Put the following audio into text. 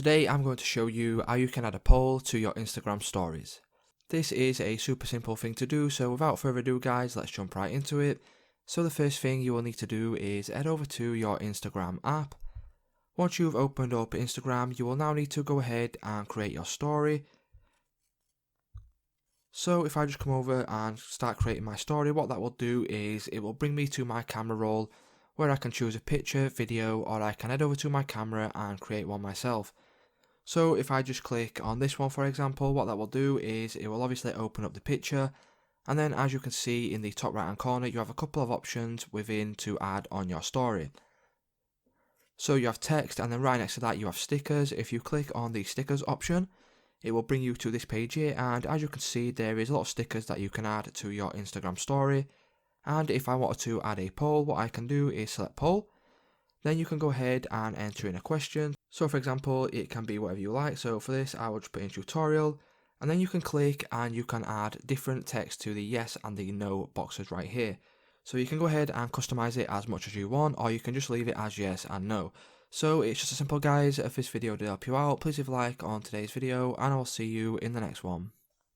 Today I'm going to show you how you can add a poll to your Instagram stories. This is a super simple thing to do, so without further ado guys, let's jump right into it. So the first thing you will need to do is head over to your Instagram app. Once you've opened up Instagram, you will now need to go ahead and create your story. So if I just come over and start creating my story, what that will do is it will bring me to my camera roll where I can choose a picture, video, or I can head over to my camera and create one myself. So if I just click on this one for example, what that will do is it will obviously open up the picture, and then as you can see in the top right hand corner you have a couple of options within to add on your story. So you have text, and then right next to that you have stickers. If you click on the stickers option, it will bring you to this page here, and as you can see there is a lot of stickers that you can add to your Instagram story. And if I wanted to add a poll, what I can do is select poll. Then you can go ahead and enter in a question. So for example, it can be whatever you like. So for this, I will just put in tutorial, and then you can click and you can add different text to the yes and the no boxes right here. So you can go ahead and customize it as much as you want, or you can just leave it as yes and no. So it's just as simple guys. If this video did help you out, please leave a like on today's video, and I'll see you in the next one.